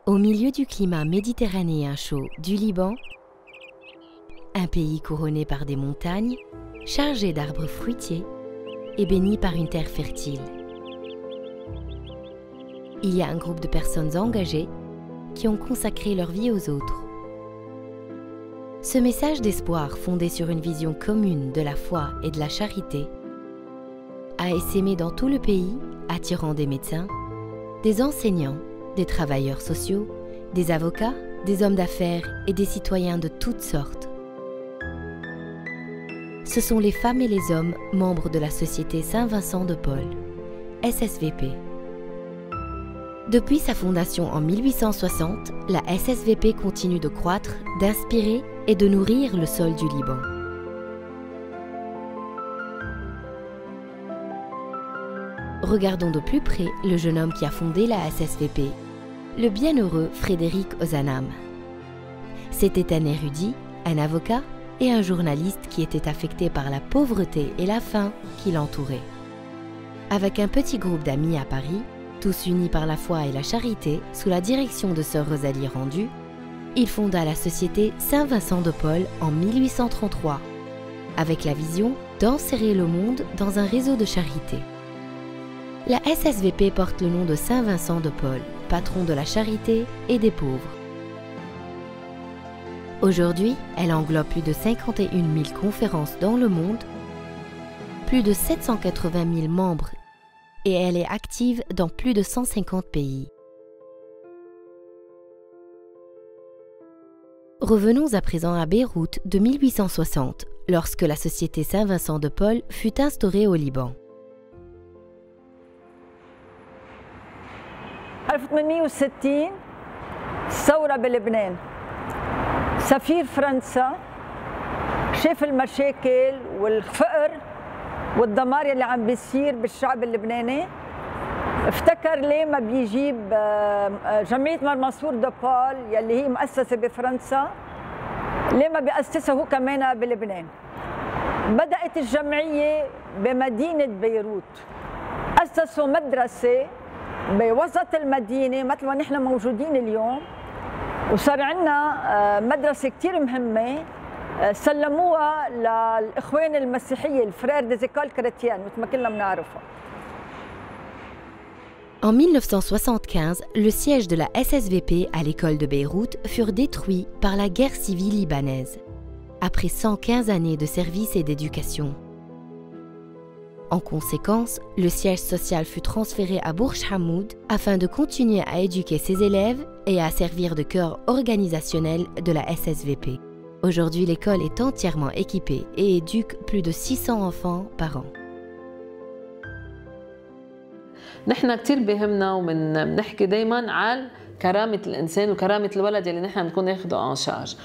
Au milieu du climat méditerranéen chaud du Liban, un pays couronné par des montagnes, chargé d'arbres fruitiers et béni par une terre fertile. Il y a un groupe de personnes engagées qui ont consacré leur vie aux autres. Ce message d'espoir fondé sur une vision commune de la foi et de la charité a essaimé dans tout le pays, attirant des médecins, des enseignants, des travailleurs sociaux, des avocats, des hommes d'affaires et des citoyens de toutes sortes. Ce sont les femmes et les hommes membres de la Société Saint-Vincent de Paul, SSVP. Depuis sa fondation en 1860, la SSVP continue de croître, d'inspirer et de nourrir le sol du Liban. Regardons de plus près le jeune homme qui a fondé la SSVP, le bienheureux Frédéric Ozanam. C'était un érudit, un avocat et un journaliste qui était affecté par la pauvreté et la faim qui l'entouraient. Avec un petit groupe d'amis à Paris, tous unis par la foi et la charité, sous la direction de sœur Rosalie Rendu, il fonda la Société Saint-Vincent de Paul en 1833, avec la vision d'enserrer le monde dans un réseau de charité. La SSVP porte le nom de Saint-Vincent de Paul, patron de la charité et des pauvres. Aujourd'hui, elle englobe plus de 51 000 conférences dans le monde, plus de 780 000 membres et elle est active dans plus de 150 pays. Revenons à présent à Beyrouth de 1860, lorsque la Société Saint-Vincent de Paul fut instaurée au Liban. 1860 ثورة بلبنان. سفير فرنسا شاف المشاكل والفقر والدمار اللي عم بيصير بالشعب اللبناني، افتكر ليه ما بيجيب جمعية مرمنصور دو بول يلي هي مؤسسة بفرنسا، ليه ما بيأسسها هو كمان بلبنان. بدأت الجمعية بمدينة بيروت، أسسوا مدرسة بوسط المدينة مثل ما نحن موجودين اليوم، وصار عندنا مدرسة كتير مهمة سلموها للإخوان المسيحية الفرير دي زيكول كريتيان مثل ما كلنا بنعرفها. En 1975, le siège de la SSVP à l'école de Beyrouth furent détruits par la guerre civile libanaise, après 115 années de service et d'éducation. En conséquence, le siège social fut transféré à Bourj Hamoud afin de continuer à éduquer ses élèves et à servir de cœur organisationnel de la SSVP. Aujourd'hui, l'école est entièrement équipée et éduque plus de 600 enfants par an. نحن كتير بيهمنا وبنحكي دايما على كرامة الإنسان وكرامة الولد اللي نحن بنكون ناخده ان شارج.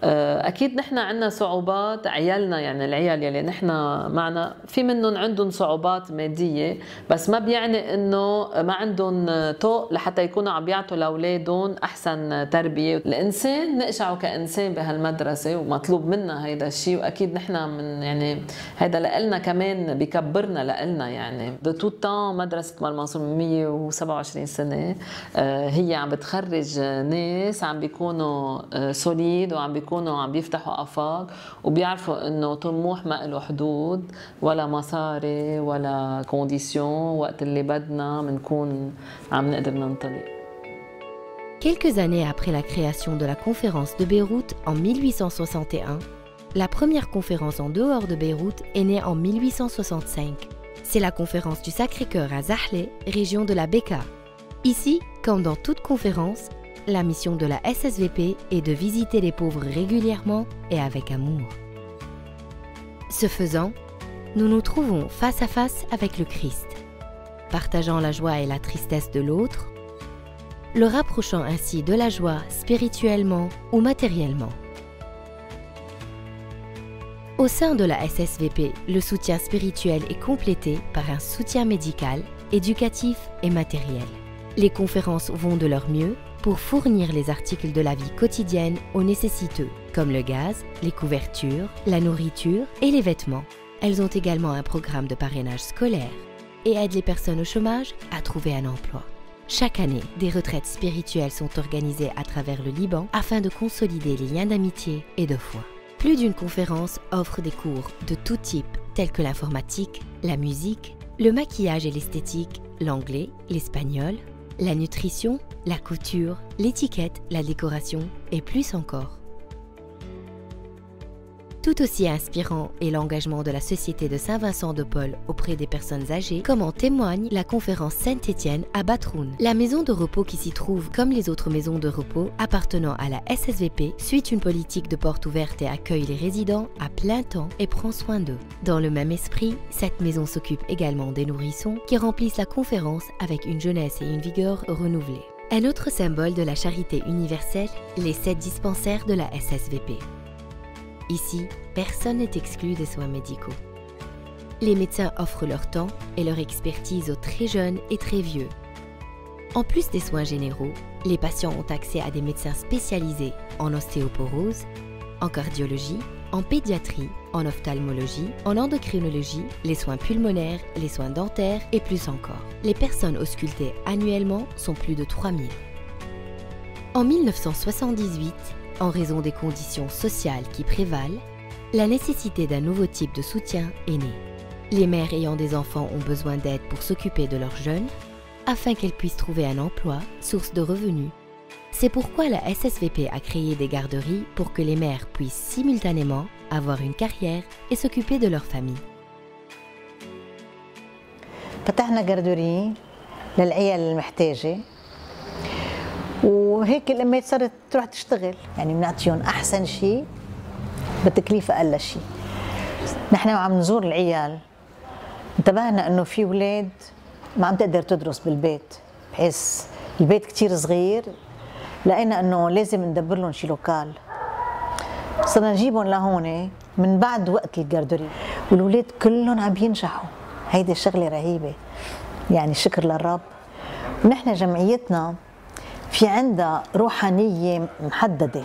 أكيد نحن عندنا صعوبات، عيالنا يعني العيال يلي نحن معنا في منهم عندهم صعوبات مادية، بس ما بيعني إنه ما عندهم طوق لحتى يكونوا عم بيعطوا لأولادهم أحسن تربية. الإنسان نقشعه كإنسان بهالمدرسة ومطلوب منا هيدا الشيء، وأكيد نحن من يعني هيدا لإلنا كمان بيكبرنا لإلنا يعني. دو تو تان مدرسة مرمنصور من 127 سنة هي عم بتخرج ناس عم بيكونوا سوليد وعم بيكونوا عم بيفتحوا آفاق وبيعرفوا انه طموح ما له حدود ولا مصاري ولا كونديسيون، وقت اللي بدنا بنكون عم نقدر ننطلق. Quelques années après la création de la conférence de Beyrouth en 1861, la première conférence en dehors de Beyrouth est née en 1865. C'est la conférence du Sacré-Cœur à Zahle, région de la Bekaa. Ici, comme dans toute conférence, la mission de la SSVP est de visiter les pauvres régulièrement et avec amour. Ce faisant, nous nous trouvons face à face avec le Christ, partageant la joie et la tristesse de l'autre, le rapprochant ainsi de la joie spirituellement ou matériellement. Au sein de la SSVP, le soutien spirituel est complété par un soutien médical, éducatif et matériel. Les conférences vont de leur mieux pour fournir les articles de la vie quotidienne aux nécessiteux, comme le gaz, les couvertures, la nourriture et les vêtements. Elles ont également un programme de parrainage scolaire et aident les personnes au chômage à trouver un emploi. Chaque année, des retraites spirituelles sont organisées à travers le Liban afin de consolider les liens d'amitié et de foi. Plus d'une conférence offre des cours de tout type, tels que l'informatique, la musique, le maquillage et l'esthétique, l'anglais, l'espagnol, la nutrition, la couture, l'étiquette, la décoration et plus encore. Tout aussi inspirant est l'engagement de la Société de Saint-Vincent de Paul auprès des personnes âgées, comme en témoigne la conférence Saint-Étienne à Batroun. La maison de repos qui s'y trouve, comme les autres maisons de repos appartenant à la SSVP, suit une politique de porte ouverte et accueille les résidents à plein temps et prend soin d'eux. Dans le même esprit, cette maison s'occupe également des nourrissons qui remplissent la conférence avec une jeunesse et une vigueur renouvelées. Un autre symbole de la charité universelle, les 7 dispensaires de la SSVP. Ici, personne n'est exclu des soins médicaux. Les médecins offrent leur temps et leur expertise aux très jeunes et très vieux. En plus des soins généraux, les patients ont accès à des médecins spécialisés en ostéoporose, en cardiologie, en pédiatrie, en ophtalmologie, en endocrinologie, les soins pulmonaires, les soins dentaires et plus encore. Les personnes auscultées annuellement sont plus de 3000. En 1978, en raison des conditions sociales qui prévalent, la nécessité d'un nouveau type de soutien est née. Les mères ayant des enfants ont besoin d'aide pour s'occuper de leurs jeunes, afin qu'elles puissent trouver un emploi, source de revenus. C'est pourquoi la SSVP a créé des garderies pour que les mères puissent simultanément avoir une carrière et s'occuper de leur famille. فتحنا جردوري للعيال المحتاجة وهيك الأمات صارت تروح تشتغل، يعني بنعطيهم أحسن شيء بتكليف أقل شيء. نحن وعم نزور العيال انتبهنا إنه في أولاد ما عم تقدر تدرس بالبيت، بحيث البيت كتير صغير، لقينا إنه لازم ندبر لهم شي لوكال. صرنا نجيبهم لهون من بعد وقت الجردوري، والأولاد كلهم عم ينجحوا. هيدي الشغلة رهيبة، يعني شكر للرب. ونحن جمعيتنا في عندها روحانية محددة،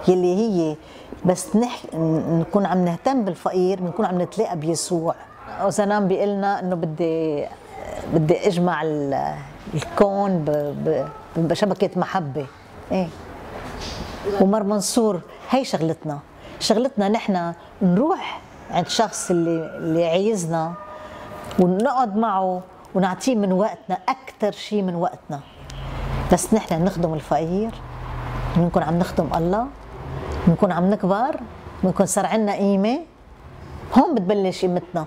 يلي هي بس نكون عم نهتم بالفقير بنكون عم نتلاقى بيسوع. أوزانام بيقلنا إنه بدي أجمع الكون بشبكة محبة. إيه. ومر منصور هي شغلتنا نحن نروح عند شخص اللي عايزنا ونقعد معه ونعطيه من وقتنا أكثر شيء من وقتنا. بس نحن نخدم الفقير، بنكون عم نخدم الله، بنكون عم نكبر، بنكون صار عندنا قيمة. هون بتبلش قيمتنا،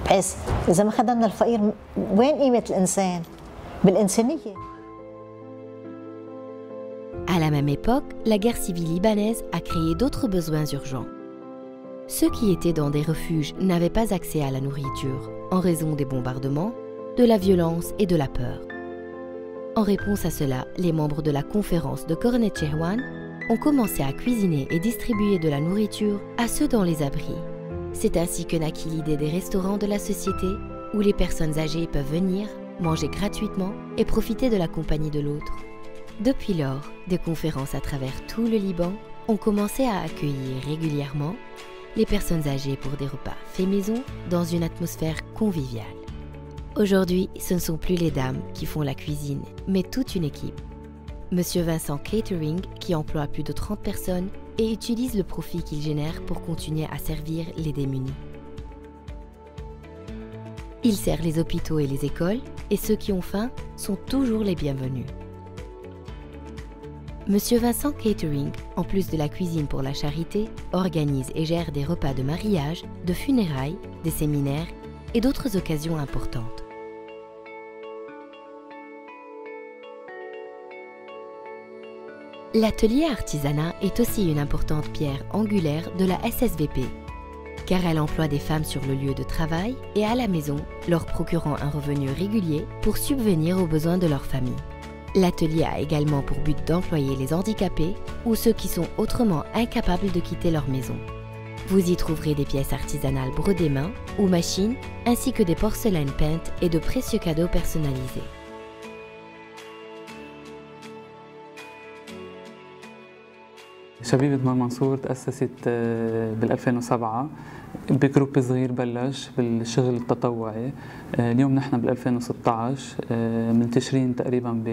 بحيث إذا ما خدمنا الفقير وين قيمة الإنسان؟ بالإنسانية. À la même époque, la guerre civile libanaise a créé d'autres besoins urgents. Ceux qui étaient dans des refuges n'avaient pas accès à la nourriture en raison des bombardements, de la violence et de la peur. En réponse à cela, les membres de la conférence de Cornet Chehwan ont commencé à cuisiner et distribuer de la nourriture à ceux dans les abris. C'est ainsi que naquit l'idée des restaurants de la société où les personnes âgées peuvent venir, manger gratuitement et profiter de la compagnie de l'autre. Depuis lors, des conférences à travers tout le Liban ont commencé à accueillir régulièrement les personnes âgées pour des repas faits maison dans une atmosphère conviviale. Aujourd'hui, ce ne sont plus les dames qui font la cuisine, mais toute une équipe. Monsieur Vincent Catering, qui emploie plus de 30 personnes et utilise le profit qu'il génère pour continuer à servir les démunis. Il sert les hôpitaux et les écoles, et ceux qui ont faim sont toujours les bienvenus. Monsieur Vincent Catering, en plus de la cuisine pour la charité, organise et gère des repas de mariage, de funérailles, des séminaires et d'autres occasions importantes. L'atelier artisanat est aussi une importante pierre angulaire de la SSVP, car elle emploie des femmes sur le lieu de travail et à la maison, leur procurant un revenu régulier pour subvenir aux besoins de leur famille. L'atelier a également pour but d'employer les handicapés ou ceux qui sont autrement incapables de quitter leur maison. Vous y trouverez des pièces artisanales brodées main ou machines, ainsi que des porcelaines peintes et de précieux cadeaux personnalisés. شبيبة مار منصور تأسست بال 2007 بجروب صغير بلش بالشغل التطوعي. اليوم نحن بال 2016 منتشرين تقريبا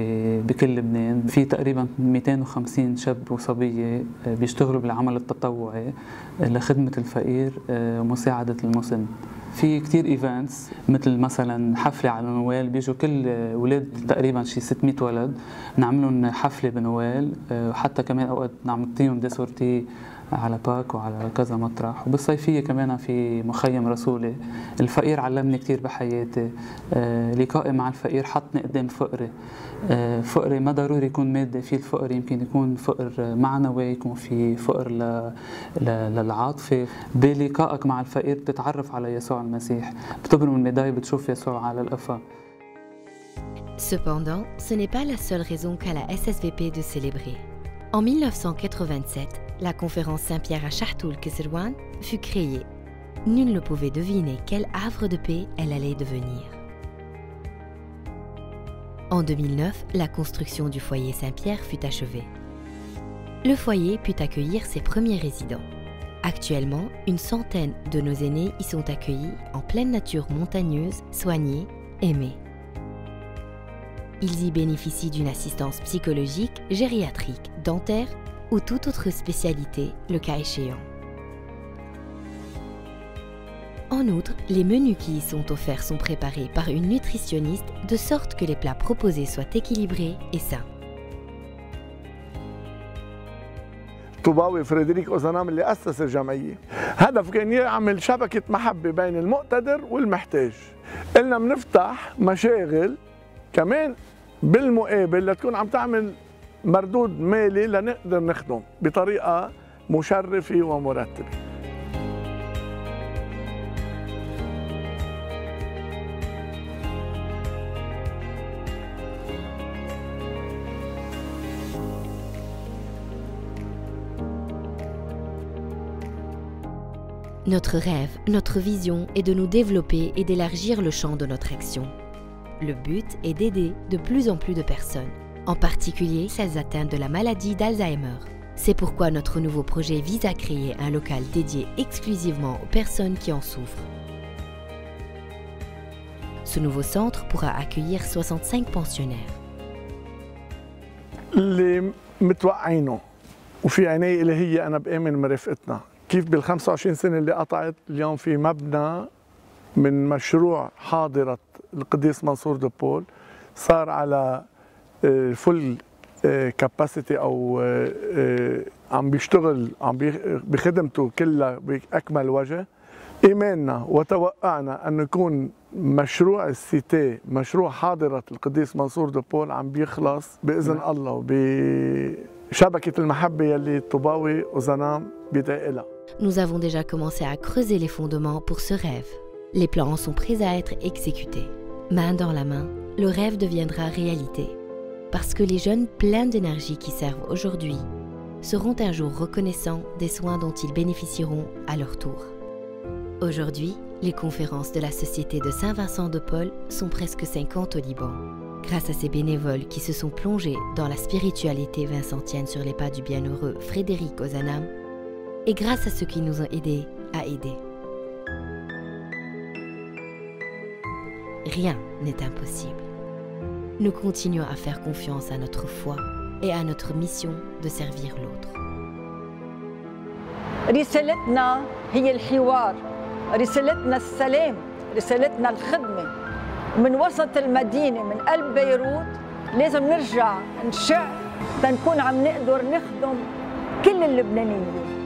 بكل لبنان، في تقريبا 250 شاب وصبيه بيشتغلوا بالعمل التطوعي لخدمه الفقير ومساعده المسن. في كتير ايفنتس مثل مثلا حفله على نوال، بيجوا كل اولاد تقريبا شي 600 ولد نعملهم حفله بنوال، وحتى كمان اوقات نعطيهم دي سورتي على باك وعلى كذا مطرح. وبالصيفيه كمان في مخيم رسولي. الفقير علمني كثير بحياتي، لقائي مع الفقير حطني قدام فقري. فقري ما ضروري يكون مادي، في الفقر يمكن يكون فقر معنوي، يكون في فقر للعاطفه. بلقائك مع الفقير بتتعرف على يسوع المسيح، بتبرم الميداي بتشوف يسوع على القفا. Cependant, ce n'est pas la seule raison qu'a la SSVP de célébrer. En 1987, la conférence Saint-Pierre à Chartoul-Kesserwan fut créée. Nul ne pouvait deviner quel havre de paix elle allait devenir. En 2009, la construction du foyer Saint-Pierre fut achevée. Le foyer put accueillir ses premiers résidents. Actuellement, une centaine de nos aînés y sont accueillis en pleine nature montagneuse, soignés, aimés. Ils y bénéficient d'une assistance psychologique, gériatrique, dentaire ou toute autre spécialité, le cas échéant. En outre, les menus qui y sont offerts sont préparés par une nutritionniste de sorte que les plats proposés soient équilibrés et sains. طوباوي فريدريك أوزانام اللي أسس الجمعية، هدف كان يعمل شبكة محبة بين المقتدر والمحتاج. قلنا بنفتح مشاغل كمان بالمقابل لتكون عم تعمل مردود مالي لنقدر نخدم بطريقة مشرفة ومرتبة. Notre rêve, notre vision est de nous développer et d'élargir le champ de notre action. Le but est d'aider de plus en plus de personnes, en particulier celles atteintes de la maladie d'Alzheimer. C'est pourquoi notre nouveau projet vise à créer un local dédié exclusivement aux personnes qui en souffrent. Ce nouveau centre pourra accueillir 65 pensionnaires. اللي متوقعينه وفي عناية إلهية أنا بآمن مرافقتنا. كيف بال 25 سنة اللي قطعت اليوم في مبنى من مشروع حاضرة القديس منصور دو بول صار على فل كاباسيتي او عم بيشتغل بخدمته كلها باكمل وجه. ايماننا وتوقعنا انه يكون مشروع السيتي، مشروع حاضرة القديس منصور دو بول، عم بيخلص باذن الله وبشبكة المحبة يلي طوباوي وزنام بيدعي لها. Nous avons déjà commencé à creuser les fondements pour ce rêve. Les plans sont prêts à être exécutés. Main dans la main, le rêve deviendra réalité. Parce que les jeunes pleins d'énergie qui servent aujourd'hui seront un jour reconnaissants des soins dont ils bénéficieront à leur tour. Aujourd'hui, les conférences de la Société de Saint-Vincent de Paul sont presque 50 au Liban. Grâce à ces bénévoles qui se sont plongés dans la spiritualité vincentienne sur les pas du bienheureux Frédéric Ozanam, et grâce à ceux qui nous ont aidés à aider. Rien n'est impossible. Nous continuons à faire confiance à notre foi et à notre mission de servir l'autre. رسالتنا هي الحوار، رسالتنا السلام، رسالتنا الخدمة. من وسط المدينة، من قلب بيروت، لازم نرجع نشع تنكون عم نقدر نخدم كل اللبنانيين.